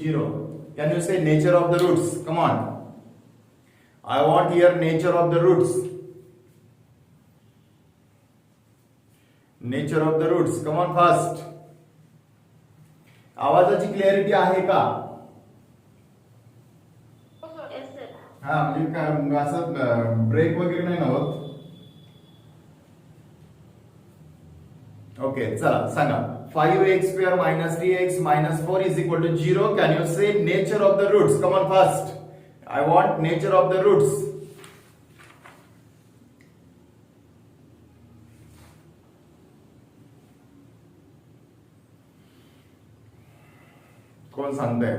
0. Can you say nature of the roots? Come on. I want here nature of the roots. Nature of the roots. Come on fast. आवाजाची clarity आहे का? हा म्हणजे काय असं break वगैरे नाही ना होत? ओके चला सांगा. 5x square minus 3x minus 4 is equal to 0. Can you say nature of the roots? Come on fast. I want nature of the roots. कोण सांगताय?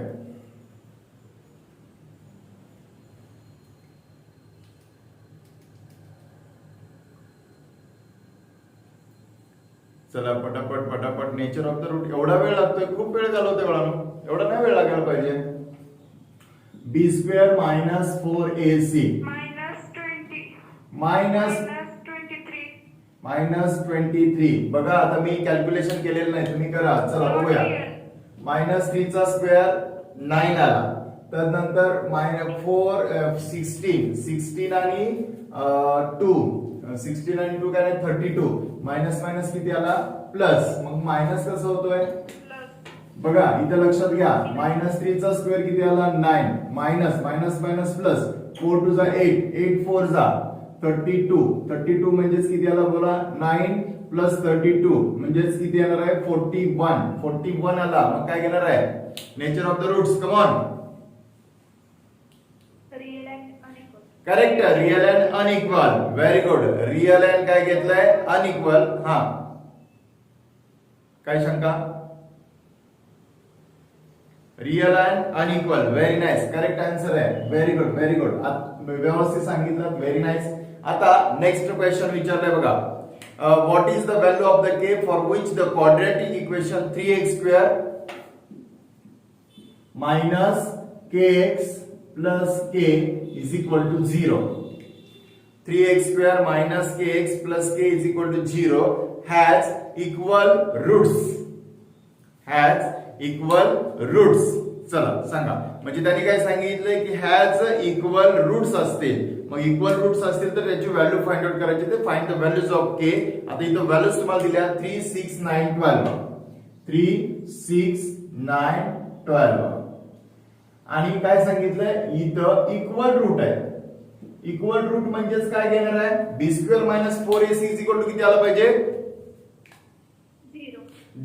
चला पटापट पटापट. Nature of the root. एवढा वेळ लागतोय? खूप वेळ घालवतोय बाळांनो. एवढा नाही वेळ लागायला पाहिजे. b square minus 4ac minus 23. बघा आता मी कॅल्क्युलेशन केलेलं नाही, तुम्ही करा. चला बघूया. -3 चा स्क्वेअर 9 आला. त्यानंतर -4 16 आणि 2 16 आणि 2 काय 32. मायनस मायनस किती आला? प्लस. मग मायनस कसं होतोय? बघा इथे लक्षात घ्या. -3 चा स्क्वेअर किती आला? 9. Minus minus minus plus. 4 2 जा 8 8 4 जा 32. 32 म्हणजेच किती आला बोला? 9 प्लस 32 म्हणजेच किती येणार आहे? 41. 41 आला. मग काय घेणार आहे? Nature of the roots. Come on. Correct. Real and unequal. Very good. Real and काय घेतलंय? अनइक्वल. हा काय शंका? Real and unequal. Very nice. Correct answer आहे. Very good very good. व्यवस्थित सांगितलं. Very nice. आता नेक्स्ट क्वेश्चन विचारलंय बघा. What is the value of the K for which the quadratic equation 3x square minus kx plus k is equal to 0. 3x square minus kx plus k is equal to 0 has equal roots. Has equal roots. चला सांगा. म्हणजे त्यांनी काय सांगितलंय की has equal roots असतील. मग equal roots असतील तर त्याची व्हॅल्यू फाइंड आउट करायची. ते फाइंड द व्हॅल्यूज ऑफ के. आता इथं व्हॅल्यूज तुम्हाला दिल्या 3 6 9 12. 3 6 9 12. आणि काय सांगितलंय इथं इक्वल रूट आहे. इक्वल रूट म्हणजेच काय घेणार आहे? b square minus 4ac is equal to किती आला पाहिजे?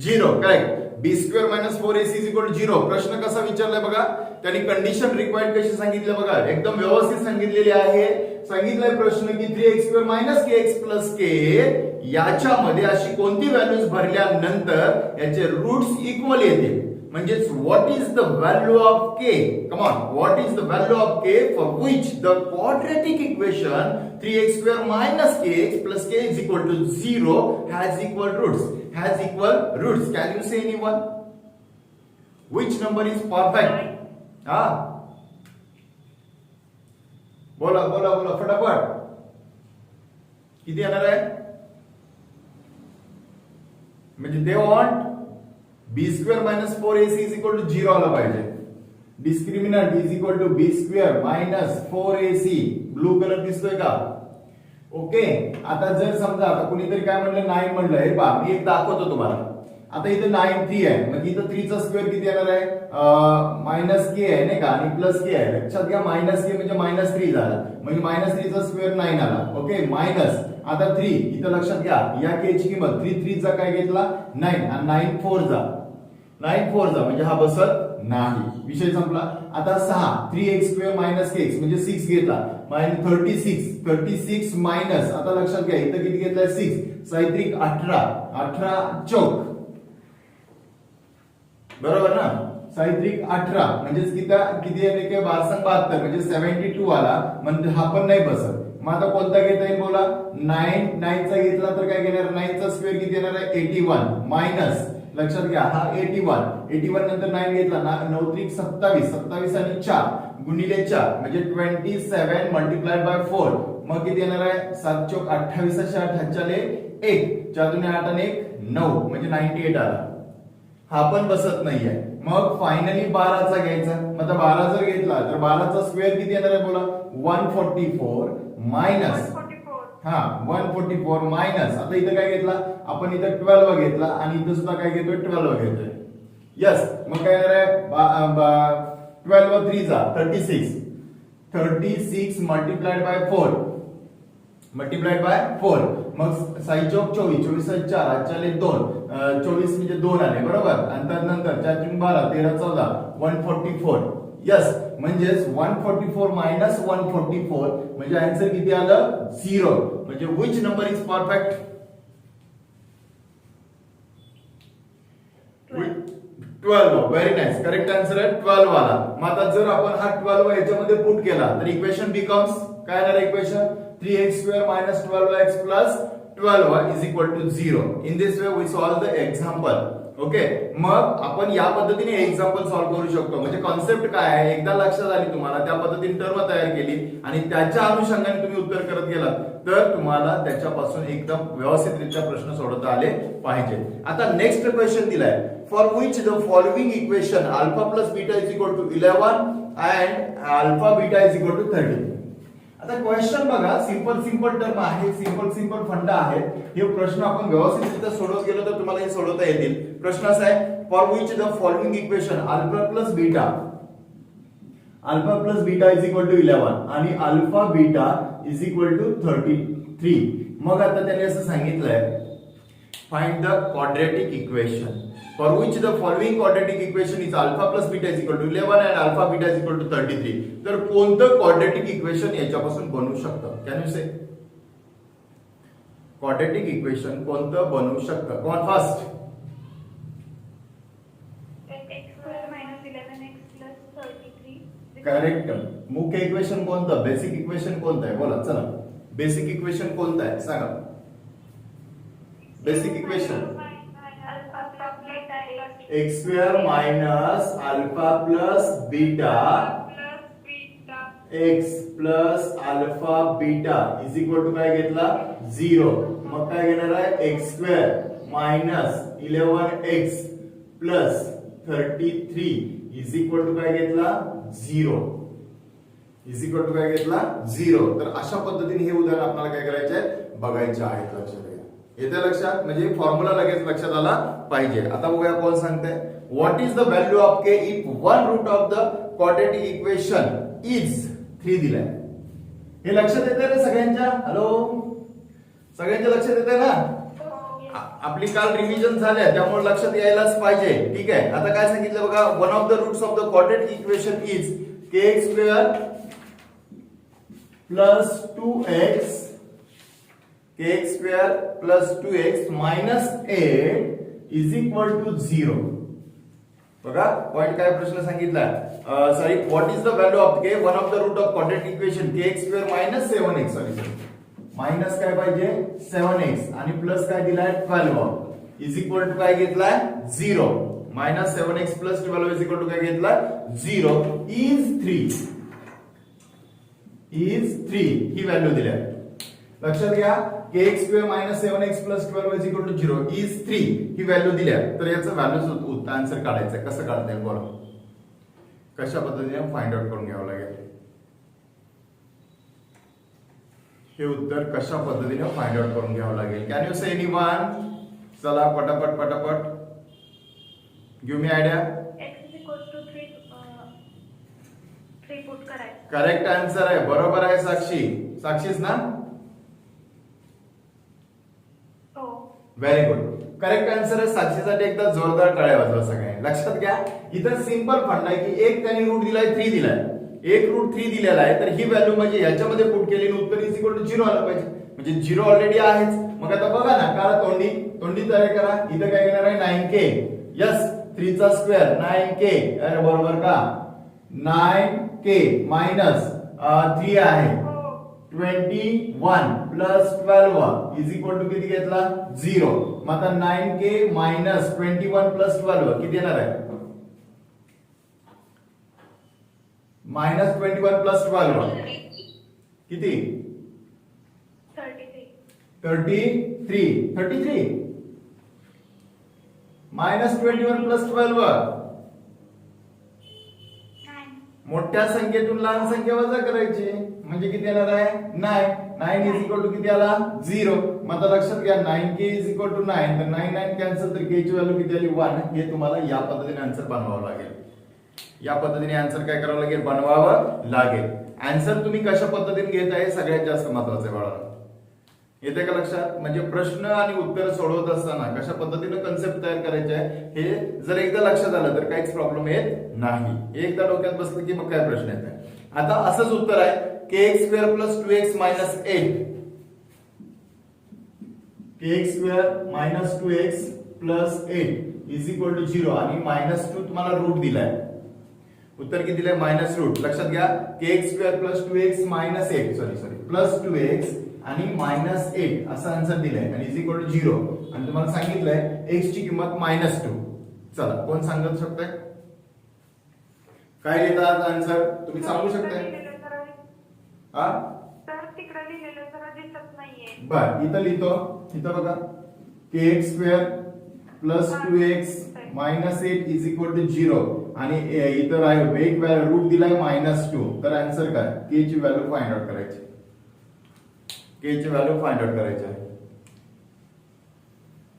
0. Correct. b square minus 4ac is equal to 0. प्रश्न कसा विचारलाय बघा. त्यांनी कंडिशन रिक्वायर्ड कशी सांगितलं बघा. एकदम व्यवस्थित सांगितलेली आहे. सांगितलंय प्रश्न की 3x square minus kx plus k याच्यामध्ये अशी कोणती व्हॅल्यूज भरल्यानंतर याचे रूट्स इक्वल येतील. म्हणजेच what is the value of K. Come on. What is the value of K for which the quadratic equation 3x square minus kx plus k is equal to 0 has equal roots. Has equal roots. Can you say anyone? Which number is perfect? हा बोला बोला बोला फटाफट. किती येणार आहे? म्हणजे they want b square minus 4ac is equal to 0 आला पाहिजे. Discriminant is equal to b square minus 4ac. Blue colour दिसतोय का? ओके. आता जर समजा आता कुणीतरी काय म्हणलं 9 म्हणलं. हे पहा मी एक दाखवतो तुम्हाला. आता इथं 9 3 आहे. मग इथं 3 चा स्क्वेअर किती येणार आहे? मायनस के आहे नाही का आणि प्लस के आहे. लक्षात घ्या मायनस के म्हणजे -3 झाला. म्हणजे -3 चा स्क्वेअर 9 आला. ओके. मायनस आता 3 इथं लक्षात घ्या या के ची किंमत 3 चा काय घेतला? 9 आणि 9 4 जा 9 4 जा म्हणजे हा बसत नाही. विषय संपला. आता 6 3x square minus kx म्हणजे 6 घेतला. मायनस 36 मायनस आता लक्षात घ्या इथं किती घेतलाय? 6 साहित्रिक 18 चौक. बरोबर ना? साहित्रिक 18 म्हणजेच किती येते की 1272 म्हणजे 72 आला. म्हणजे हा पण नाही बसत. मग आता कोणता घेता येईल बोला? 9 चा घेतला तर काय घेणार? 9 चा स्क्वेअर किती येणार आहे? 81 मायनस लक्षात घ्या हा 81 नंतर 9 घेतला 9 त्रिक 27 आणि 4 गुणिले 4 म्हणजे 27 मल्टिप्लाइड बाय 4. मग किती येणार आहे? 7 चौक 28 8 हातच्याले 1 4 2 8 आणि 1 9 म्हणजे 98 आला. हा पण बसत नाहीये. मग फायनली 12चा घ्यायचा. मग आता 12 जर घेतला तर 12चा स्क्वेअर किती येणार आहे बोला? 144 मायनस 144 मायनस, आता इथं काय घेतला आपण? इथं 12 घेतला आणि इथं सुद्धा काय घेतोय? 12 घेतोय. यस, मग काय येणार आहे? 12 3 जा 36. 36 मल्टिप्लाइड बाय 4 मग 6 चौक 24, 24 4 आजच्याले 2, 24 म्हणजे 2 आले बरोबर. आणि त्यानंतर 4 चौक 12, 13 14 144. यस, म्हणजेच 144 मायनस 144 म्हणजे आन्सर किती आलं? 0. म्हणजे which number is perfect? 12. Very nice, correct answer आहे 12 वाला. मग आता जर आपण हा 12 याच्यामध्ये पुट केला तर इक्वेशन बिकम्स काय येणार? Equation 3x² minus 12x plus 12y is equal to 0. In this way we solve the example. Okay, मग आपण या पद्धतीने एक्झाम्पल सॉल्व्ह करू शकतो. म्हणजे कॉन्सेप्ट काय आहे एकदा लक्षात आली तुम्हाला, त्या पद्धतीने टर्म तयार केली आणि त्याच्या अनुषंगाने तुम्ही उत्तर करत गेलात तर तुम्हाला त्याच्यापासून एकदम व्यवस्थितरित्या प्रश्न सोडवता आले पाहिजे. आता नेक्स्ट क्वेश्चन दिलाय, for which the following equation alpha plus beta is equal to 11 and alpha beta is equal to 30. आता क्वेश्चन बघा, सिंपल टर्म आहे, सिंपल फंडा आहे. हे प्रश्न आपण व्यवस्थितरित्या सोडवत गेलो तर तुम्हाला हे सोडवता येतील. प्रश्न असा आहे, for which the following equation alpha plus beta is equal to 11 आणि alpha beta is equal to 33. मग आता त्याने असं सांगितलंय, find the quadratic equation for which the following quadratic equation is alpha plus beta is equal to 11 and alpha beta is equal to 33. तर कोणतं quadratic equation याच्यापासून बनवू शकतं? Can you say quadratic equation कोणतं बनवू शकतं? कोण फर्स्ट? करेक्ट. मुख्य इक्वेशन कोणतं? बेसिक इक्वेशन कोणतं आहे? बोला चला, बेसिक इक्वेशन कोणतं आहे सांगा. Basic equation x² minus alpha plus beta x plus alpha beta is equal to काय घेतला? 0. मग काय घेणार आहे? x² minus 11x plus 33 is equal to काय घेतला? 0. is equal to काय घेतला? 0. तर अशा पद्धतीने हे उदाहरण आपल्याला काय करायचे आहे? बघायचे आहेत. लक्षात घ्या. येते लक्षात? म्हणजे फॉर्म्युला लगेच लक्षात आला पाहिजे. आता बघूया कोण सांगते. What is the value of k if one root of the quadratic equation is 3 दिलाय. हे लक्षात येते ना सगळ्यांच्या? हॅलो, सगळ्यांच्या लक्षात येते ना? आपली काल रिव्हिजन झाल्या त्यामुळे लक्षात यायलाच पाहिजे. ठीक आहे. आता काय सांगितलं बघा, one of the roots of the quadratic equation is kx² plus 2x kx² plus 2x minus 8 is equal to 0. बघा पॉइंट काय प्रश्न सांगितला? Sorry, what is the value of k one of the root of quadratic equation kx² minus 7x. Sorry, minus काय पाहिजे? 7x आणि plus काय दिलाय? 12 is equal to काय घेतलाय? 0. Minus 7x plus 12 is equal to काय घेतलाय? 0 इज 3 ही व्हॅल्यू दिली. लक्षात घ्या, kx² minus 7x plus 12 is equal to 0 is 3 he value दिल्या. तर याचं व्हॅल्यूच आन्सर काढायचं. कसं काढता येईल बरं? कशा पद्धतीने फाइंड आउट करून घ्यावं लागेल? हे उत्तर कशा पद्धतीने फाइंड आउट करून घ्यावं लागेल? Can you say anyone? चला पटापट give me idea. x is equal to 3 put करायचं. करेक्ट आन्सर आहे. बरोबर आहे साक्षी. साक्षीच ना? Very good. करेक्ट आन्सर आहे. साक्षीसाठी एकदा जोरदार टाळ्या वाजवा सगळ्यांनी. लक्षात घ्या, इथं सिंपल फंड आहे की एक त्यांनी रूट दिलाय 3 दिलाय. एक रूट 3 दिलेला आहे तर ही व्हॅल्यू म्हणजे याच्यामध्ये पुट केलेली उत्तर इज इक्वल टू 0 आलं पाहिजे. म्हणजे 0 ऑलरेडी आहेच. मग आता बघा ना, काळा तोंडी तयार करा. इथं काय घेणार आहे? 9k. यस, 3 चा स्क्वेअर 9k. अरे बरोबर का? 9k मायनस 3 आहे 21 प्लस 12 इज इक्वल टू किती घेतला? 0. मग आता 9k मायनस 21 प्लस 12 किती येणार आहे? मायनस 21 प्लस 12 किती? 33 मायनस 21 प्लस 12 मोठ्या संख्येतून लहान संख्या वजा करायची म्हणजे किती येणार आहे 9 इज इक्वल टू किती आला 0. मग आता लक्षात घ्या 9k इज इक्वल टू 9 तर 9 कॅन्सल तर k ची व्हॅल्यू किती आली 1. हे तुम्हाला या पद्धतीने आन्सर बनवावं लागेल. या पद्धतीने आन्सर काय करावं लागेल बनवावं लागेल. आन्सर तुम्ही कशा पद्धतीने घेत आहे सगळ्यात जास्त महत्त्वाचं आहे बाळा. येते का लक्षात? म्हणजे प्रश्न आणि उत्तर सोडवत असताना कशा पद्धतीने कन्सेप्ट तयार करायचे आहे हे जर एकदा लक्षात आलं तर काहीच प्रॉब्लेम येत नाही. एकदा डोक्यात बसलं की मग काय प्रश्न येत नाही. आता असंच उत्तर आहे kx² + 2x - 8 kx² - 2x + 8 is equal to 0 आणि -2 तुम्हाला रूट दिलाय. उत्तर किती दिलंय -रूट. लक्षात घ्या kx² + 2x - 8 + 2x आणि -8 असं आन्सर दिलंय आणि इज इक्वल टू 0 आणि तुम्हाला सांगितलंय x ची किंमत -2. चला कोण सांगू शकताय काय देतात आन्सर तुम्ही सांगू शकताय हा तर तिकडे लिहिलेलं जरा दिसत नाहीये. बर इथं लिहितो. इथं बघा kx² + 2x - 8 is equal to 0 आणि इथं आहे एक रूट दिलाय -2 तर आन्सर काय k ची व्हॅल्यू फाइंड आउट करायची. k ची व्हॅल्यू फाइंड आउट करायची आहे.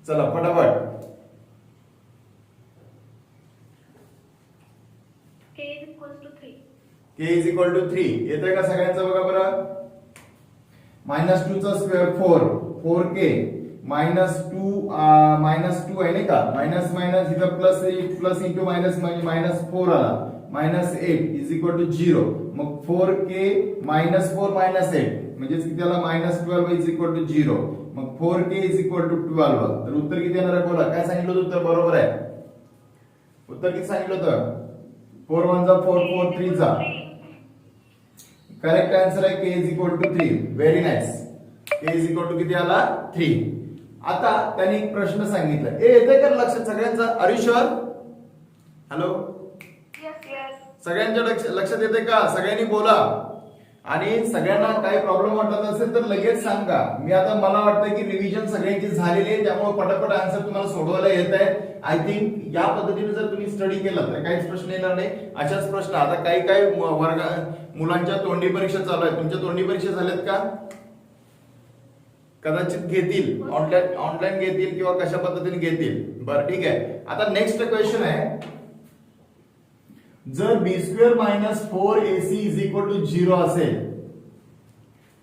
चला फटाफट k is equal to 3. k is equal to 3 येतंय का सगळ्यांचं बघा बरं. -2 चा स्क्वेअर 4k -2 आहे नाही का मायनस मायनस इथं प्लस इंटू मायनस म्हणजे -4 आला -8 इज इक्वल टू 0. मग 4k -4 -8 म्हणजे किती आला -12 इज इक्वल टू 0. मग 4k इज इक्वल टू 12 तर उत्तर किती येणार आहे बोला. काय सांगितलं होतं उत्तर बरोबर आहे. उत्तर किती सांगितलं होतं 4 1 जा 4 4 3 जा. करेक्ट आन्सर आहे k is equal to 3. Very nice. k is equal to किती आला 3. आता त्यांनी एक प्रश्न सांगितला येते का लक्षात सगळ्यांचा are you sure. Hello Yes. सगळ्यांच्या लक्षात येते का सगळ्यांनी बोला आणि सगळ्यांना काही प्रॉब्लेम वाटत असेल तर लगेच सांगा. मी आता मला वाटतं की रिव्हिजन सगळ्यांची झालेली आहे त्यामुळे पटापट आन्सर तुम्हाला सोडवायला येत आहे. आय थिंक या पद्धतीने जर तुम्ही स्टडी केला तर काहीच प्रश्न येणार नाही. अशाच प्रश्न आता काही काही वर्ग मुलांच्या तोंडी परीक्षा चालू आहे. तुमच्या तोंडी परीक्षा झाल्यात का कदाचित घेतील ऑनलाईन घेतील किंवा कशा पद्धतीने घेतील. बरं ठीक आहे. आता नेक्स्ट क्वेश्चन आहे जर b² - 4ac = 0 असेल.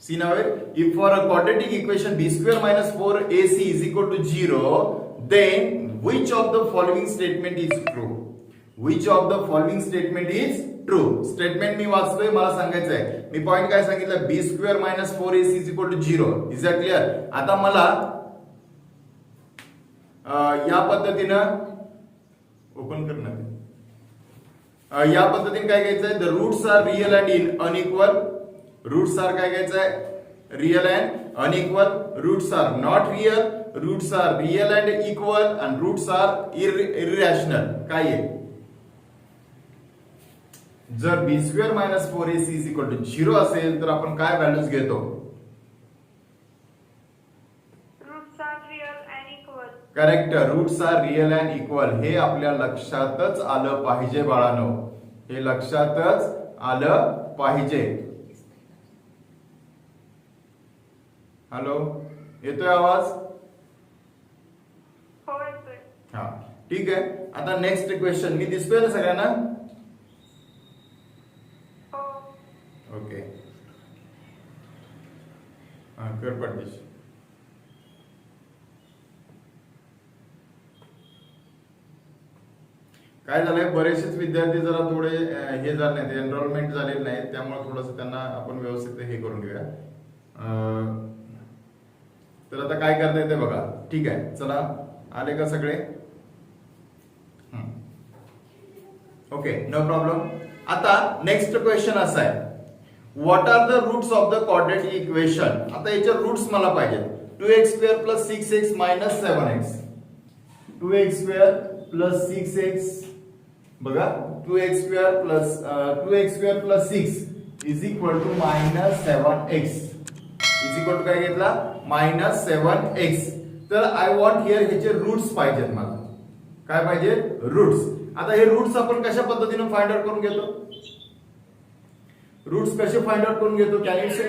See now if for a quadratic equation b² - 4ac = 0 then which of the following statement is true. Which of the following statement is true. Statement मी वाचतोय मला सांगायचं आहे. मी पॉइंट काय सांगितलं b² - 4ac = 0. Is that clear. आता मला या पद्धतीनं ओपन करणार या पद्धतीने काय घ्यायचं आहे the roots are real and unequal. Roots are काय घ्यायचं आहे real and unequal. Roots are not real. Roots are real and equal and roots are irrational. काय आहे जर b² - 4ac = 0 असेल तर आपण काय व्हॅल्यूज घेतो. Roots are real and equal. Correct. Roots are real and equal हे आपल्या लक्षातच आलं पाहिजे बाळांनो. हे लक्षातच आलं पाहिजे. हॅलो येतोय आवाज. हो येतोय. हा ठीक आहे. आता नेक्स्ट क्वेश्चन मी दिसतोय ना सगळ्यांना. हो. ओके हा कर पाठीशी. काय झालंय बरेचसेच विद्यार्थी जरा थोडे हे झाले नाहीत एनरोलमेंट झालेले नाहीत त्यामुळे थोडस त्यांना आपण व्यवस्थित हे करून घेऊया. तर आता काय करता येते बघा. ठीक आहे चला आले का सगळे. Okay no problem. आता नेक्स्ट क्वेश्चन असा आहे what are the roots of the quadratic equation. आता याचे रूट्स मला पाहिजे. 2x² + 6x - 7x. 2x² + 6x बघा 2x² + 6 is equal to -7x is equal to काय घेतला -7x. तर आय वॉन्ट हिअर ह्याचे रूट्स पाहिजेत मला. काय पाहिजे रूट्स. आता हे रूट्स आपण कशा पद्धतीने फाइंड आउट करून घेतो रूट्स कसे फाइंड आउट करून घेतो? कॅन यू से?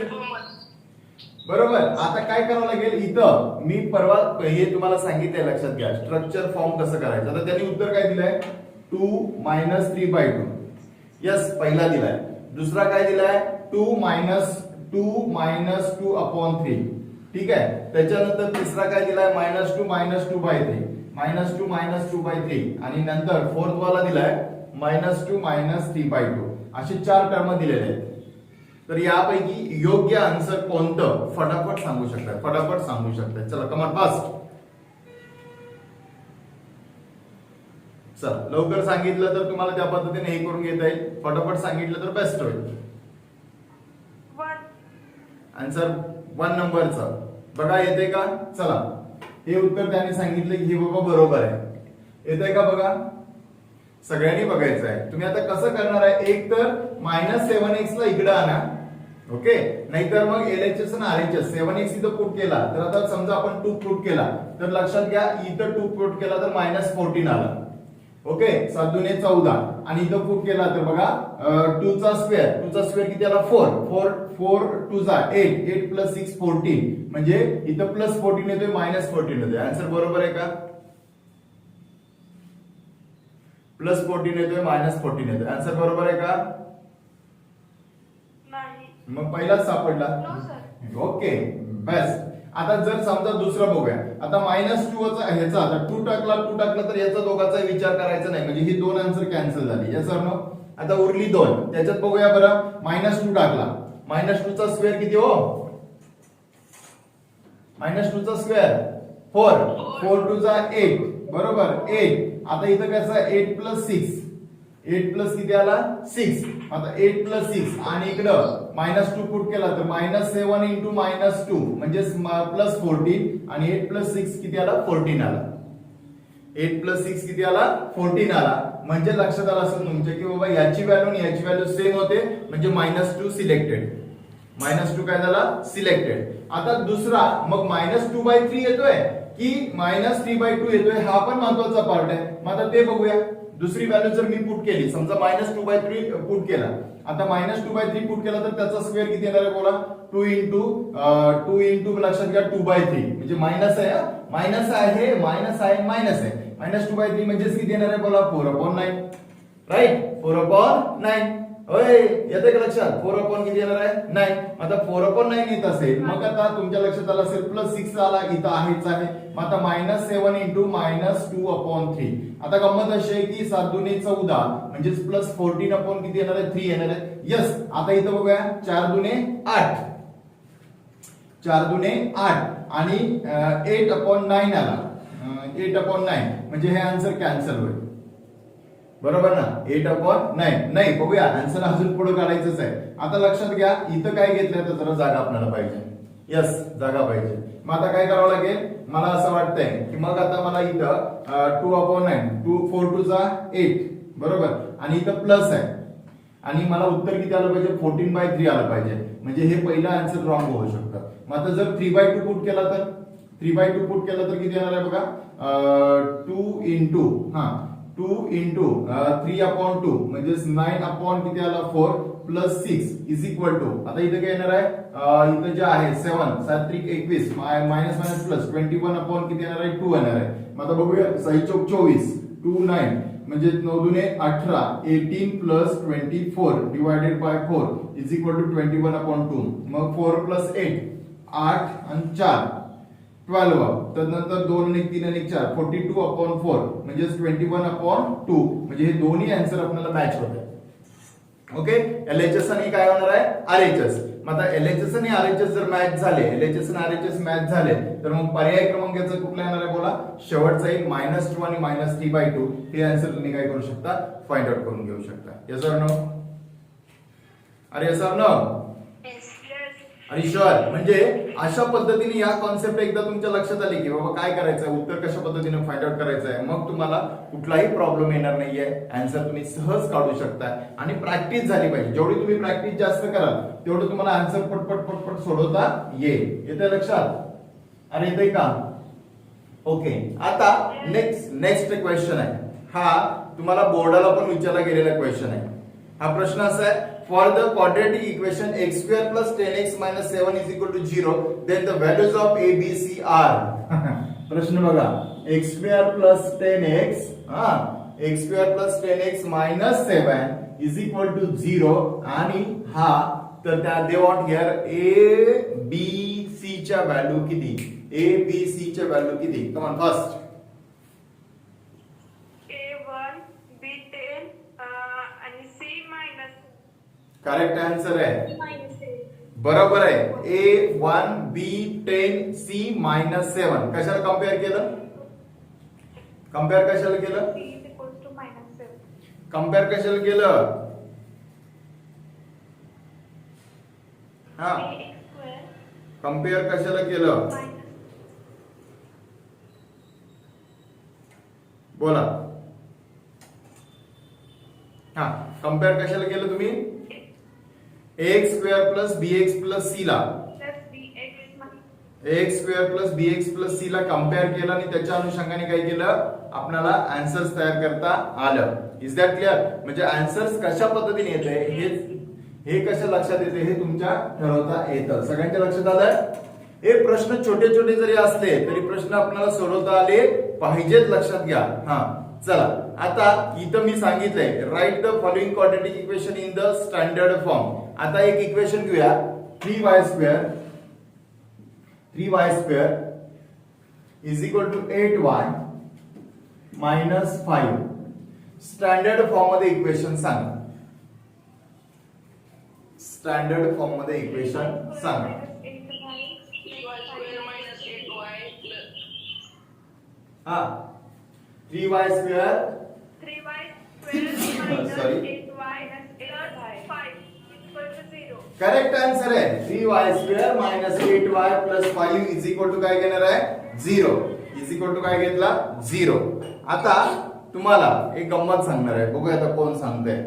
बरोबर. आता काय करावं लागेल? इथं मी परवा हे तुम्हाला सांगितलंय, लक्षात घ्या, स्ट्रक्चर फॉर्म कसं करायचं. आता त्यांनी उत्तर काय दिलंय? 2 - 3/2. यस, पहिला दिलाय. दुसरा काय दिलाय? 2 - 2/3. ठीक आहे. त्याच्यानंतर तिसरा काय दिलाय? -2 - 2/3. -2 - 2/3. आणि नंतर फोर्थ वाला दिलाय -2 - 3/2. असे 4 टर्म दिलेले आहेत. तर यापैकी योग्य आन्सर कोणतं? फटाफट सांगू शकता, फटाफट सांगू शकता. चला, कमाल फास्ट. चला, लवकर सांगितलं तर तुम्हाला त्या पद्धतीने हे करून घेता येईल. फटाफट सांगितलं तर बेस्ट होईल. 1. आन्सर 1 नंबरचं बघा येते का? चला, हे उत्तर त्यांनी सांगितलं की हे बाबा बरोबर आहे. येते का बघा? सगळ्यांनी बघायचं आहे. तुम्ही आता कसं करणार आहे? एक तर -7x ला इकडे आणा, ओके, नाहीतर मग LHS आणि RHS 7x इथं पुट केला तर आता समजा आपण 2 पुट केला तर लक्षात घ्या, इथं 2 पुट केला तर -14 आला. ओके, 7 दुने 14. आणि इथं पुट केला तर बघा 2 चा स्क्वेअर किती आला? 4 4 2 जा 8 8 + 6 14. म्हणजे इथं +14 येतोय, -14 येतोय. आन्सर बरोबर आहे का? +14 येतोय, -14 येतोय. आन्सर बरोबर आहे का? नाही. मग पहिलाच सापडला. No sir. Okay, best. आता जर समजा दुसरं बघूया. आता -2 चा ह्याचा आता 2 टाकला तर याचा दोघाचा विचार करायचा नाही, म्हणजे ही 2 आन्सर कॅन्सल झाली. या सर नो. आता उरली 2. त्याच्यात बघूया बरं. -2 टाकला. -2 चा स्क्वेअर किती हो? -2 चा स्क्वेअर 4 4 2 जा 8, बरोबर 8. आता इथं कसं आहे? 8 + 6 8 प्लस किती आला? 6. आता 8 + 6 आणि इकडं -2 पुट केला तर -7 × -2 म्हणजे +14. आणि 8 + 6 किती आला? 14 आला. 8 + 6 किती आला? 14 आला. म्हणजे लक्षात आलं असेल तुमच्या की बाबा याची व्हॅल्यू आणि याची व्हॅल्यू सेम होते, म्हणजे -2 सिलेक्टेड. -2 काय झाला? सिलेक्टेड. आता दुसरा मग -2/3 येतोय की -3/2 येतोय, हा पण महत्वाचा पार्ट आहे. मग आता ते बघूया. दुसरी व्हॅल्यू जर मी पुट केली, समजा -2/3 पुट केला. आता -2/3 पुट केला तर त्याचा स्क्वेअर किती येणार आहे बोला? 2 × लक्षात घ्या 2/3 म्हणजे मायनस आहे, मायनस आहे, मायनस आहे, मायनस आहे. -2/3 म्हणजे किती येणार आहे बोला? 4/9. राईट, 4/9. होय, येते का लक्षात? 4/9 किती येणार आहे? 9. आता 4/9 येत असेल, मग आता तुमच्या लक्षात आलं असेल +6 आला, इथं आहेच आहे. मग आता -7 × -2/3. आता गंमत अशी आहे की 7 दुने 14 म्हणजे +14 किती येणार आहे? 3 येणार आहे. यस. आता इथं बघूया 4 दुने 8 4 दुने 8 आणि 8/9 आला. 8/9 म्हणजे हे आन्सर कॅन्सल होईल. बरोबर ना? 8/9 नाही. बघूया, आन्सर अजून पुढे काढायचंच आहे. आता लक्षात घ्या, इथं काय घेतलंय तर जरा जागा आपल्याला पाहिजे. यस, जागा पाहिजे. मग आता काय करावं लागेल? मला असं वाटतंय की मग आता मला इथं 2/9 4 2 जा 8, बरोबर, आणि इथं प्लस आहे आणि मला उत्तर किती आलं पाहिजे? 14/3 आलं पाहिजे. म्हणजे हे पहिलं आन्सर रॉंग होऊ शकतं. मग आता जर 3/2 पुट केला तर 3/2 पुट केला तर किती येणार आहे बघा? 2 × 3/2 म्हणजे 9 किती आला? 4 + 6 = आता इथं काय येणार आहे? इथं जे आहे 7 7 3 21 मायनस प्लस 21 किती येणार आहे? 2 येणार आहे. मग आता बघूया 6 चौक 24 2 9 म्हणजे 9 दुने 18 18 + 24 डिवायडेड बाय 4 = 21/2. मग 4 + 8 8 आणि 4 12. तर नंतर 2 आणि 3 आणि 4 42/4 म्हणजे 21/2. म्हणजे हे दोन्ही आन्सर आपल्याला मॅच होते. ओके, LHS आणि काय होणार आहे? RHS. मग आता LHS आणि RHS जर मॅच झाले, LHS आणि RHS मॅच झाले तर मग पर्याय क्रमांकाचा कुठला येणार आहे बोला? शेवटचा एक -2 आणि -3/2. हे आन्सर तुम्ही काय करू शकता? फाइंड आउट करून घेऊ शकता. Yes or no? अरे यस ऑर नो? आणि शुअर. म्हणजे अशा पद्धतीने या कॉन्सेप्ट एकदा तुमच्या लक्षात आले की बाबा काय करायचं, उत्तर कशा पद्धतीने फाइंड आउट करायचं आहे, मग तुम्हाला कुठलाही प्रॉब्लेम येणार नाहीये. आन्सर तुम्ही सहज काढू शकता. आणि प्रॅक्टिस झाली पाहिजे. जेवढी तुम्ही प्रॅक्टिस जास्त कराल तेवढं तुम्हाला आन्सर पटपट पटपट सोडवता येईल. येते लक्षात? अरे येते का? ओके. आता नेक्स्ट क्वेश्चन आहे. हा तुम्हाला बोर्डाला पण विचारला गेलेला क्वेश्चन आहे. हा प्रश्न असा आहे, for the quadratic equation x square plus 10x minus 7 is equal to 0 then the values of a b c are. प्रश्न बघा, x square plus 10x x square plus 10x minus 7 is equal to 0 आणि हा तर त्या they want here a b c च्या value किती, a b c च्या value किती. Come on first. A1 B10 आणि C minus करेक्ट आन्सर आहे, minus A. बरोबर आहे. A1 B10 C मायनस 7 कशाला कम्पेअर केलं, कम्पेअर कशाला केलं, C is equal to minus 7. Compare कशाला केलं. हा Ax square कम्पेअर कशाला केलं, minus बोला. हा कम्पेअर कशाला केलं तुम्ही, X square plus B X plus C ला, plus Bx minus X square plus B X plus C ला कम्पेअर केलं आणि त्याच्या अनुषंगाने काय केलं, आपल्याला आन्सर्स तयार करता आलं. Is that clear. म्हणजे आन्सर्स कशा पद्धतीने येते हे कशा लक्षात येते हे तुमच्या ठरवता येतं. सगळ्यांच्या लक्षात आलं. हे प्रश्न छोटे छोटे जरी असले तरी प्रश्न आपल्याला सोडवता आले पाहिजेत, लक्षात घ्या. हा चला, आता इथं मी सांगितलंय write the following quadratic equation in the standard form. आता एक इक्वेशन घेऊया, 3y square is equal to 8y minus 5. Standard form मध्ये इक्वेशन सांगा, स्टँडर्ड फॉर्म मध्ये इक्वेशन सांगा. हा 3y square 3y square minus Sorry. 8y plus 5 equal to 0. Correct answer आहे. 3y square minus 8y plus 5 is equal to काय घेणार आहे, 0. Is equal to काय घेतला, 0. आता तुम्हाला एक गंमत सांगणार आहे, बघूया आता कोण सांगतंय.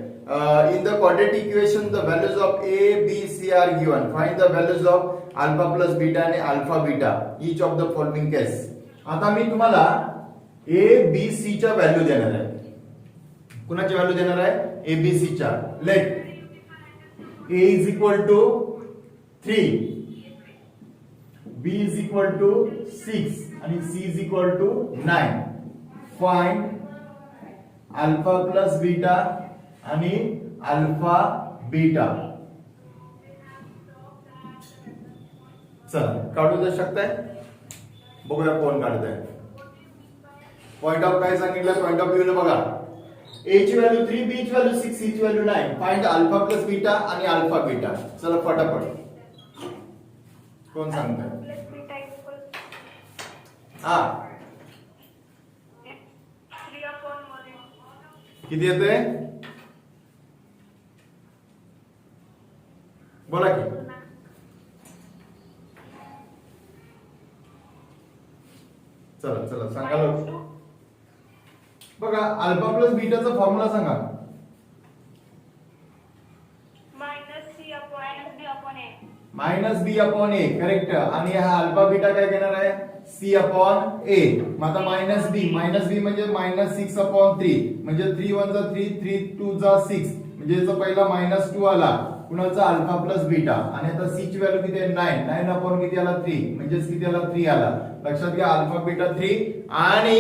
In the quadratic equation the values of a b c are given. Find the values of alpha plus beta आणि alpha beta each of the following case. आता मी तुम्हाला a b c च्या व्हॅल्यू देणार आहे. कुणाची व्हॅल्यू देणार आहे, a b c च्या. Let a is equal to 3, b is equal to 6 आणि c is equal to 9. Find alpha plus beta आणि alpha beta. चला काढू शकताय, बघूया कोण काढताय. पॉइंट ऑफ काय सांगितलं, पॉइंट ऑफ व्ह्यू बघा. a ची व्हॅल्यू 3, b ची व्हॅल्यू 6, c ची value 9. Find alpha plus beta आणि अल्फा बीटा. चला फटाफट कोण सांगताय. Plus beta equal to हा 3/1. किती येते, बोला की. चला चला सांगा Minus लवकर. 2 बघा अल्फा प्लस बीटाचा फॉर्म्युला सांगा. minus C upon B upon A. Minus B upon A. Correct. आणि हा अल्फा बीटा काय घेणार आहे, सी अपॉन ए. मग आता मायनस बी म्हणजे मायनस 6 अपॉन 3 म्हणजे 3 1 जा 3, 3 2 जा 6 म्हणजे याचा पहिला मायनस 2 आला. कुणाचा, अल्फा प्लस बीटा. आणि आता सी ची व्हॅल्यू किती आहे, 9. 9 अपॉन किती आला, 3 म्हणजेच किती आला, 3 आला. लक्षात घ्या अल्फा बीटा 3 आणि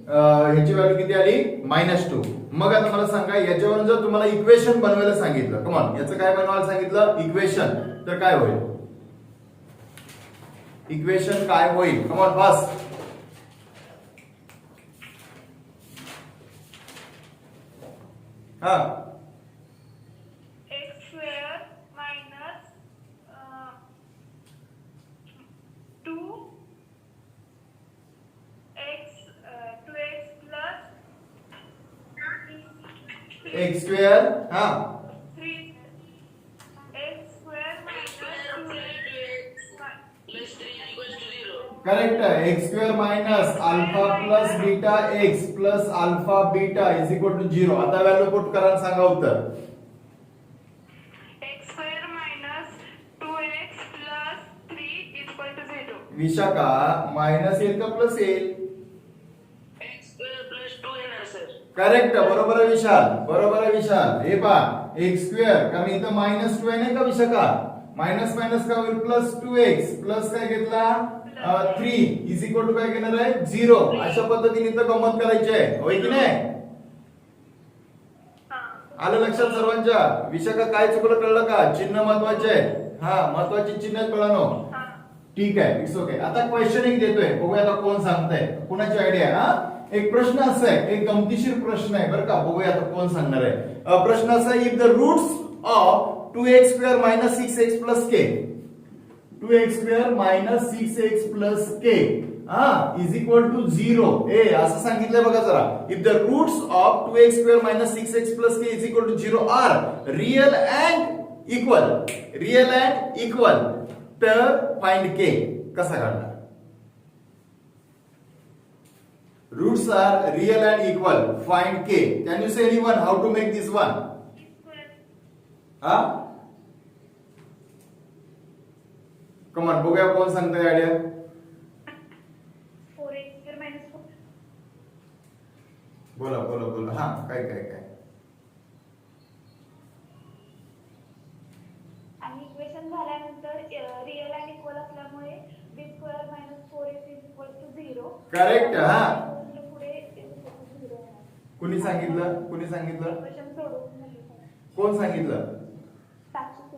ह्याची व्हॅल्यू किती आली, -2. मग आता मला सांगा याच्यावरून जर तुम्हाला इक्वेशन बनवायला सांगितलं, कम ऑन याचं काय बनवायला सांगितलं, इक्वेशन, तर काय होईल, इक्वेशन काय होईल, कम ऑन फास्ट. हा x square minus 2x plus x square, हा 3x square minus 2x correct. X square minus alpha plus beta x plus alpha beta is equal to 0. आता व्हॅल्यू पुट करा आणि सांगा उत्तर. x square minus 2x plus 3 is equal to 0. Vishakha minus येईल का plus येईल, x square plus 2 येणार sir. Correct. बरोबर आहे विशाल, बरोबर आहे विशाल. हे पहा एक्स स्क्वेअर, कारण इथं -2 आहे नाही का विशाखा, मायनस मायनस काय होईल प्लस 2x प्लस काय घेतला 3 इज इक्वल टू काय घेणार आहे 0. अशा पद्धतीने इथं गंमत करायची आहे, होय की नाही? आलं लक्षात सर्वांच्या? विशाखा काय चुकलं कळलं का? चिन्ह महत्वाचे आहे. हा, महत्वाची चिन्ह कळलं. ठीक आहे, इट्स ओके. आता क्वेश्चन एक देतोय, बघूया आता कोण सांगताय, कुणाची आयडिया आहे? हा, एक प्रश्न असा आहे, एक गमतीशीर प्रश्न आहे बरं का, बघूया आता कोण सांगणार आहे. प्रश्न असा आहे, if the roots of 2x square minus 6x plus k, 2x square minus 6x plus k is equal to 0. असं सांगितलंय बघा जरा. If the roots of 2x square minus 6x plus k is equal to 0 are real and equal, तर find k. कसा काढणार? Roots are real and equal. Find k. Can you say anyone how to make this one? हाँ? Come on, बघूया कोण सांगतंय idea. 4x square minus 4. बोला. हाँ, काय. आणि इक्वेशन झाल्यानंतर रिअल आणि इक्वल असल्यामुळे b square minus 4ac is equal to 0. Correct. हा, पुढे झिरो आहे. कुणी सांगितलं? इक्वेशन सोडवून नाही. कोण सांगितलं? साक्षी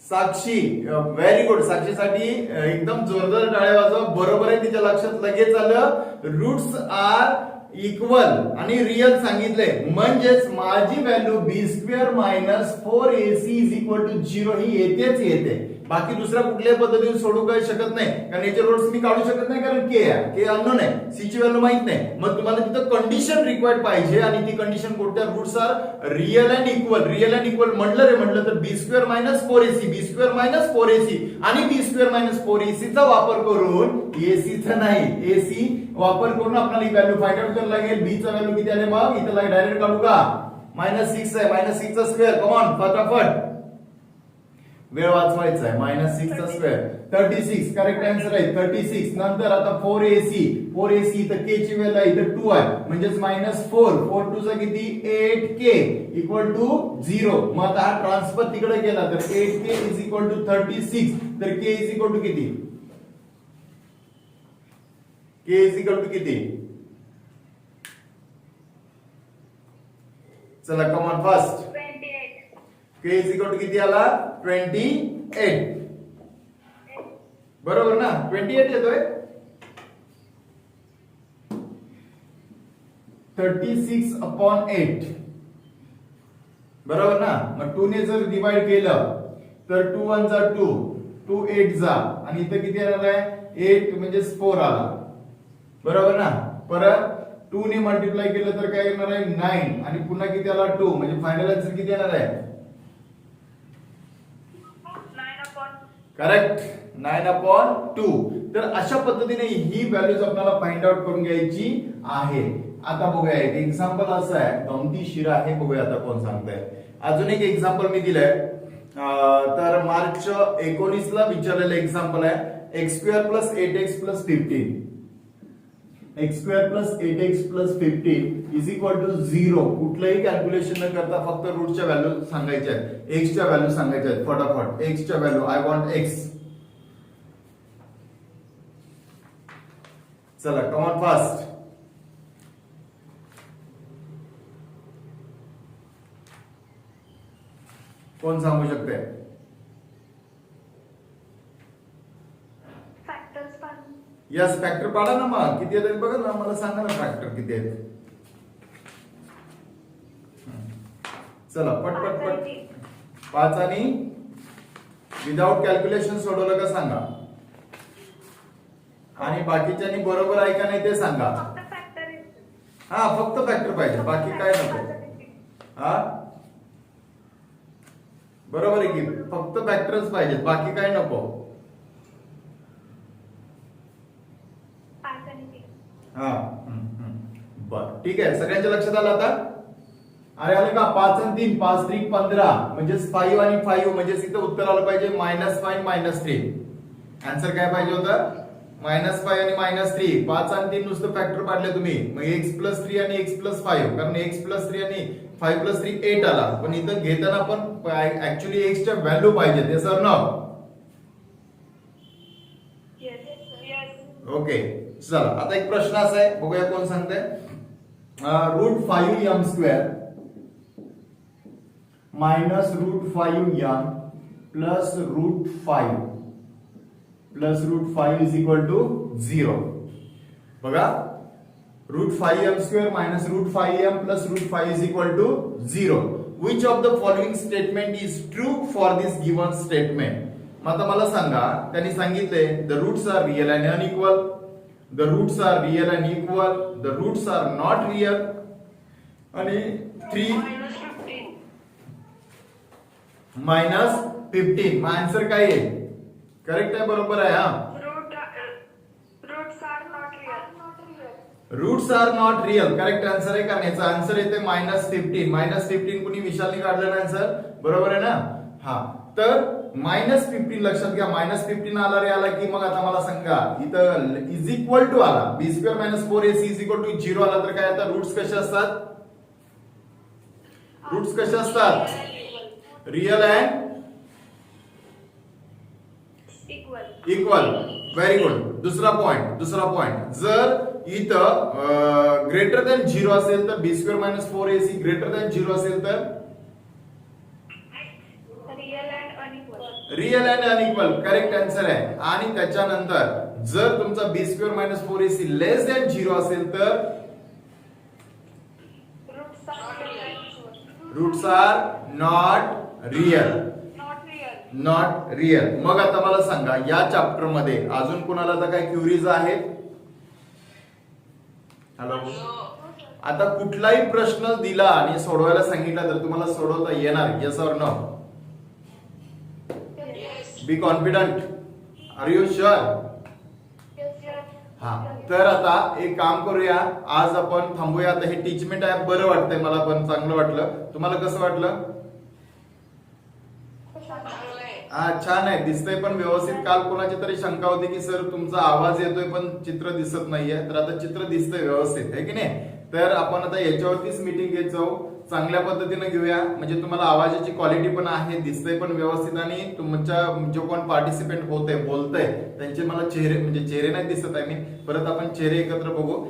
साक्षी. Very good. साक्षीसाठी एकदम जोरदार टाळ्या वाजवा. बरोबर आहे, तिच्या लक्षात लगेच आलं. रूट्स आर इक्वल आणि रियल सांगितले, म्हणजेच माझी value B square minus 4ac is equal to 0 ही येते. बाकी दुसऱ्या कुठल्याही पद्धतीने सोडू काही शकत नाही, कारण याचे रूट्स मी काढू शकत नाही, कारण के अननोन आहे, सी ची व्हॅल्यू माहित नाही. मग तुम्हाला तिथं कंडिशन रिक्वायर्ड पाहिजे, आणि ती कंडिशन कोणत्या? Roots are real and equal म्हटलं तर बी स्क्वेअर मायनस 4ac आणि बी स्क्वेअर मायनस 4ac चा वापर करून एसीचा नाही, एसी वापर करून आपल्याला ही व्हॅल्यू फाइंड आउट करायला लागेल. बी चा व्हॅल्यू किती आले? मग इथं डायरेक्ट काढू का? -6 आहे, -6 चा स्क्वेअर. कम ऑन, फटाफट वेळ वाचवायचा आहे. -6 चा स्क्वेअर 36. करेक्ट आन्सर आहे 36. नंतर आता 4ac इथं k ची व्हॅल्यू आहे, इथं 2 आहे, म्हणजेच -4 2 चा किती? 8k equal to 0. मग आता हा ट्रान्सफर तिकडे केला तर 8k इज इक्वल टू 36. तर k इज इक्वल टू किती? चला, come on fast. 28. k is equal to किती आला? 28. बरोबर ना? 28 येतोय. 36/8 बरोबर ना? मग 2 ने जर डिवाइड केलं तर 2 1 जा 2, 2 8 जा, आणि इथं किती येणार आहे? 8 म्हणजे 4 आला. बरोबर ना? परत 2 ने मल्टिप्लाय केलं तर काय येणार आहे? 9, आणि पुन्हा किती आला? 2, म्हणजे फायनल आन्सर किती येणार आहे? करेक्ट, 9/2. तर अशा पद्धतीने ही व्हॅल्यूज आपल्याला फाइंड आउट करून घ्यायची आहे. आता बघूया, एक एक्झाम्पल असं आहे, गमतीशीर आहे, बघूया आता कोण सांगतंय. अजून एक एक्झाम्पल मी दिलंय, तर मार्च 19 ला विचारलेलं एक्झाम्पल आहे. x square plus 8x plus 15 x square plus 8x plus 15 is equal to 0. कुठलंही कॅल्क्युलेशन न करता फक्त रूटच्या व्हॅल्यू सांगायच्या आहेत, x च्या व्हॅल्यू सांगायच्या आहेत. फटाफट x च्या व्हॅल्यू, आय वॉन्ट x. चला, कम ऑन फास्ट. कोण सांगू शकते? फॅक्टर्स पण यस, फॅक्टर पाडा ना. मग किती आहेत बघा ना, मला सांगा ना फॅक्टर किती आहेत. चला, पट 5 आणि विदाउट कॅल्क्युलेशन सोडवलं का सांगा, आणि बाकीच्यांनी बरोबर आहे का नाही ते सांगा. फक्त फॅक्टर. हा, फक्त फॅक्टर पाहिजे, बाकी काय नको. हा, बरोबर आहे की फक्त फॅक्टरच पाहिजेत, बाकी काय नको. हा, बर, ठीक आहे. सगळ्यांच्या लक्षात आलं आता? अरे आले का? 5 आणि 3, 5 3 15, म्हणजेच 5 आणि 5, म्हणजेच इथं उत्तर आलं पाहिजे -5 -3. आन्सर काय पाहिजे होतं? -5 आणि -3 5 आणि 3 नुसतं फॅक्टर पाडले तुम्ही, मग x+3 आणि x+5, कारण x+3 आणि 5+3 8 आला, पण इथं घेताना पण ऍक्च्युली x च्या व्हॅल्यू पाहिजे ते सर ना. ओके चला आता एक प्रश्न असा आहे, बघूया कोण सांगतंय. √5m² minus √5m plus √5 plus √5 is equal to 0. बघा √5m² minus √5m plus √5 is equal to 0. Which of the following statement is true for this given statement. मग आता मला सांगा, त्यांनी सांगितले the roots are real and unequal, the roots are real and equal, the roots are not real आणि 3 -15. मग answer काय आहे? करेक्ट आहे, बरोबर आहे. हा roots are not real correct answer आहे, कारण याचा आन्सर येते -15. -15 कुणी विशालने काढलेला आन्सर, बरोबर आहे ना. हा तर -15 लक्षात घ्या. -15 आला रे आला की मग आता मला सांगा इथं इज इक्वल टू आला, b² - 4ac is equal to 0 आला तर काय आता रूट्स कसे असतात? रूट्स कसे असतात? Real and equal. Very good. दुसरा पॉइंट जर इथं ग्रेटर दॅन 0 असेल तर b² - 4ac ग्रेटर दॅन 0 असेल तर real and unequal correct answer आहे. आणि त्याच्यानंतर जर तुमचा b² - 4ac लेस दॅन 0 असेल तर रूट्स आर नॉट रियल. मग आता मला सांगा या चॅप्टर मध्ये अजून कोणाला तर काही क्युरीज आहेत? हॅलो. आता कुठलाही प्रश्न दिला आणि सोडवायला सांगितला तर तुम्हाला सोडवता येणार? Yes or no? Be confident. Are you sure? हा तर आता एक काम करूया, आज आपण थांबूया. आता हे टीचमेंट ऍप बरं वाटतंय, मला पण चांगलं वाटलं. तुम्हाला कसं वाटलं? हा छान आहे, दिसतंय पण व्यवस्थित. काल कोणाची तरी शंका होती की सर तुमचा आवाज येतोय पण चित्र दिसत नाहीये, तर आता चित्र दिसतंय व्यवस्थित आहे की नाही. तर आपण आता याच्यावरतीच मीटिंग घेत जाऊ, चांगल्या पद्धतीने घेऊया, म्हणजे तुम्हाला आवाजाची क्वालिटी पण आहे, दिसतंय पण व्यवस्थित, आणि तुमच्या जो कोण पार्टिसिपेंट होते बोलतंय त्यांचे मला चेहरे, म्हणजे चेहरे नाही दिसत आहे मी, परत आपण चेहरे एकत्र बघू.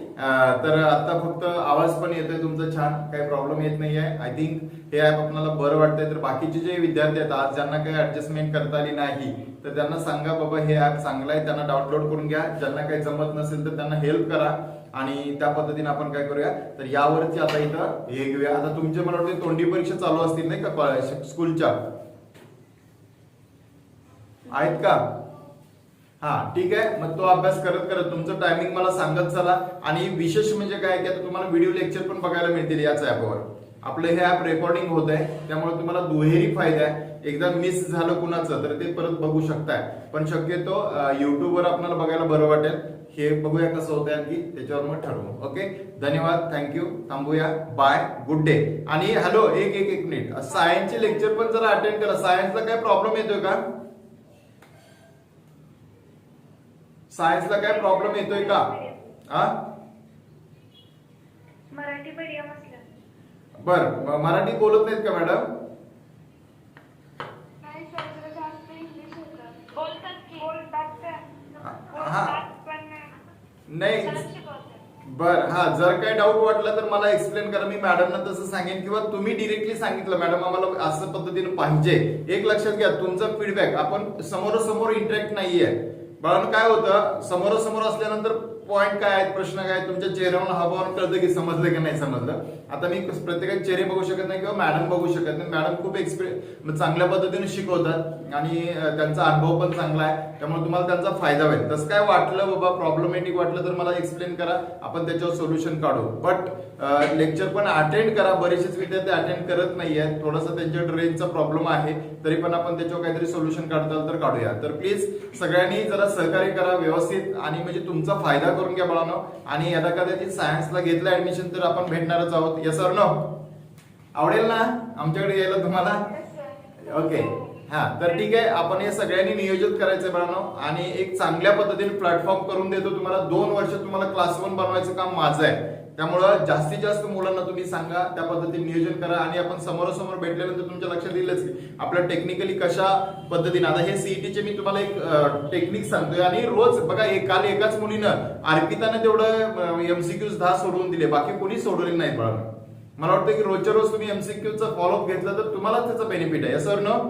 तर आता फक्त आवाज पण येतोय तुमचा छान, काही प्रॉब्लेम येत नाहीये. आय थिंक हे ऍप आपल्याला बरं वाटतंय. तर बाकीचे जे विद्यार्थी आहेत आज ज्यांना काही ऍडजस्टमेंट करता आली नाही तर त्यांना सांगा बाबा हे ऍप चांगलं आहे, त्यांना डाउनलोड करून घ्या. ज्यांना काही जमत नसेल तर त्यांना हेल्प करा आणि त्या पद्धतीने आपण काय करूया, तर यावरती आता इथं हे घेऊया. आता तुमचे मला वाटते तोंडी परीक्षा चालू असतील नाही का स्कूलच्या, आहेत का? हा ठीक आहे. मग तो अभ्यास करत करत तुमचं टायमिंग मला सांगत चला. आणि विशेष म्हणजे काय की आता तुम्हाला व्हिडिओ लेक्चर पण बघायला मिळतील याच ऍपवर. आपलं हे ऍप रेकॉर्डिंग होत आहे, त्यामुळे तुम्हाला दुहेरी फायदा आहे. एकदा मिस झालं कुणाचं तर ते परत बघू शकताय, पण शक्यतो युट्यूबवर आपल्याला बघायला बरं वाटेल. हे बघूया कसं होतंय आणखी, त्याच्यावर मग ठरवू. ओके, धन्यवाद, थँक्यू, थांबूया, बाय, गुड डे. आणि हॅलो, एक मिनिट, सायन्सचे लेक्चर पण जरा अटेंड करा. सायन्सला काय प्रॉब्लेम येतोय का? सायन्सला काय प्रॉब्लेम येतोय का? हा मराठी मीडियम असलं. बर, मराठी बोलत नाहीत का मॅडम? नाही सर, जरा जास्त इंग्लिश होतं. बोलतात पण नाही. बर, हा जर काही डाऊट वाटला तर मला एक्सप्लेन करा, मी मॅडमना तसं सांगेन, किंवा तुम्ही डिरेक्टली सांगितलं मॅडम आम्हाला असं पद्धतीने पाहिजे. एक लक्षात घ्या, तुमचा फीडबॅक, आपण समोरासमोर इंटरॅक्ट नाहीये. बाळांनो काय होतं, समोरासमोर असल्यानंतर पॉइंट काय आहेत, प्रश्न काय आहेत, तुमच्या चेहऱ्यावर हावावरून कळतं की समजलं की नाही समजलं. आता मी प्रत्येकाचे चेहरे बघू शकत नाही किंवा मॅडम बघू शकत नाही. मॅडम खूप चांगल्या पद्धतीने शिकवतात आणि त्यांचा अनुभव पण चांगला आहे, त्यामुळे तुम्हाला त्यांचा फायदा होईल. तसं काय वाटलं बाबा प्रॉब्लेमॅटिक वाटलं तर मला एक्सप्लेन करा, आपण त्याच्यावर सोल्युशन काढू. बट लेक्चर पण अटेंड करा. बरेचसेच विद्यार्थी अटेंड करत नाहीये, थोडासा त्यांच्या रेंजचा प्रॉब्लेम आहे, तरी पण आपण त्याच्यावर काहीतरी सोल्युशन काढता तर काढूया. तर प्लीज सगळ्यांनी जरा सहकार्य करा व्यवस्थित, आणि म्हणजे तुमचा फायदा करून घ्या बाळांनो. आणि यदा कदाचित सायन्सला घेतलं ऍडमिशन तर आपण भेटणारच आहोत. Yes or no? आवडेल ना आमच्याकडे यायला तुम्हाला? ओके, हा तर ठीक आहे, आपण हे सगळ्यांनी नियोजित करायचं बाळांनो आणि एक चांगल्या पद्धतीने प्लॅटफॉर्म करून देतो तुम्हाला. 2 वर्ष तुम्हाला क्लास 1 बनवायचं काम माझं आहे. त्यामुळं जास्तीत जास्त मुलांना तुम्ही सांगा, त्या पद्धतीने नियोजन करा आणि आपण समोरासमोर भेटल्यानंतर तुमच्या लक्षात येईलच की आपल्या टेक्निकली कशा पद्धतीने. आता हे सीईटीचे मी तुम्हाला एक टेक्निक सांगतोय आणि रोज बघा, काल एकाच मुलीनं अर्पिताने तेवढं एमसीक्यूज 10 सोडवून दिले, बाकी कोणी सोडवले नाहीत बाळांनो. मला वाटतं की रोजच्या रोज तुम्ही एमसीक्यूचा फॉलोअप घेतला तर तुम्हाला त्याचा बेनिफिट आहे. सर न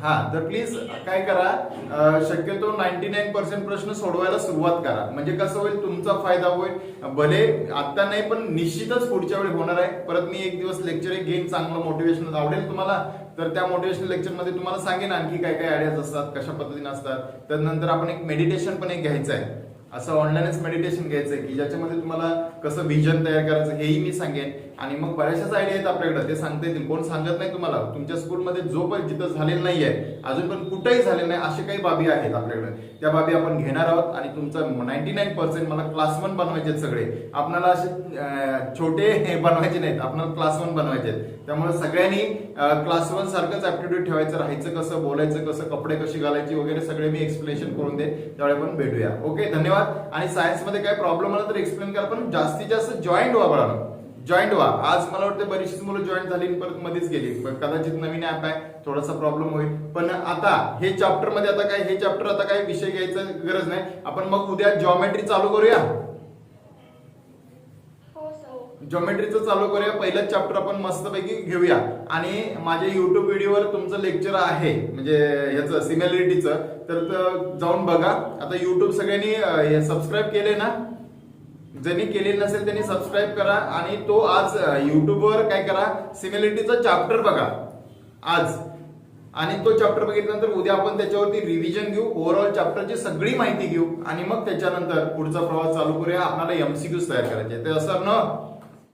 हा तर प्लीज काय करा, शक्यतो 99% प्रश्न सोडवायला सुरुवात करा. म्हणजे कसं होईल, तुमचा फायदा होईल. भले आता नाही पण निश्चितच पुढच्या वेळी होणार आहे. परत मी एक दिवस लेक्चर घेईन, चांगलं मोटिवेशनल आवडेल तुम्हाला, तर त्या मोटिवेशनल लेक्चर मध्ये तुम्हाला सांगेन आणखी काय काय आयडियाज असतात, कशा पद्धतीने असतात. त्यानंतर आपण एक मेडिटेशन पण एक घ्यायचं आहे, असं ऑनलाईनच मेडिटेशन घ्यायचंय की ज्याच्यामध्ये तुम्हाला कसं विजन तयार करायचं हेही मी सांगेन. आणि मग बऱ्याचशाच आयडिया आहेत आपल्याकडे, ते सांगता येतील. कोण सांगत नाही तुम्हाला. तुमच्या स्कूलमध्ये जो पण जिथं झालेलं नाहीये, अजून पण कुठेही झालेलं नाही, असे काही बाबी आहेत आपल्याकडे, त्या बाबी आपण घेणार आहोत. आणि तुमचं 99% मला क्लास 1 बनवायचे आहेत सगळे. आपल्याला असे छोटे बनवायचे नाहीत, आपल्याला क्लास 1 बनवायचे आहेत. त्यामुळे सगळ्यांनी क्लास 1 सारखंच ऍप्टिट्यूड ठेवायचं, राहायचं कसं, बोलायचं कसं, कपडे कशी घालायची वगैरे सगळे मी एक्सप्लेनेशन करून दे. त्यावेळी आपण भेटूया. ओके, धन्यवाद. आणि सायन्स मध्ये काय प्रॉब्लेम आला तर एक्सप्लेन करा, पण जास्तीत जास्त जॉईंट व्हा बाळांनो, जॉईंट व्हा. आज मला वाटतं बरीचशीच मुलं जॉईंट झाली, परत मध्येच गेली. कदाचित नवीन ऍप आहे, थोडासा प्रॉब्लेम होईल. पण आता हे चॅप्टर मध्ये आता काय, हे चॅप्टर आता काय विषय घ्यायचा गरज नाही. आपण मग उद्या जॉमेट्री चालू करूया. जॉमेट्रीचं चालू करूया. पहिलंच चॅप्टर आपण मस्तपैकी घेऊया. आणि माझ्या युट्यूब व्हिडिओवर तुमचं लेक्चर आहे, म्हणजे याचं सिमिलॅरिटीचं, तर जाऊन बघा. आता युट्यूब सगळ्यांनी सबस्क्राईब केले ना, ज्यांनी केलेलं नसेल त्यांनी सबस्क्राईब करा. आणि तो आज युट्यूबवर काय करा, सिमिलॅरिटीचा चॅप्टर बघा आज. आणि तो चॅप्टर बघितल्यानंतर उद्या आपण त्याच्यावरती रिव्हिजन घेऊ, ओव्हरऑल चॅप्टरची सगळी माहिती घेऊ आणि मग त्याच्यानंतर पुढचा प्रवास चालू करूया. आपल्याला एमसीक्यूज तयार करायचे, ते असं ना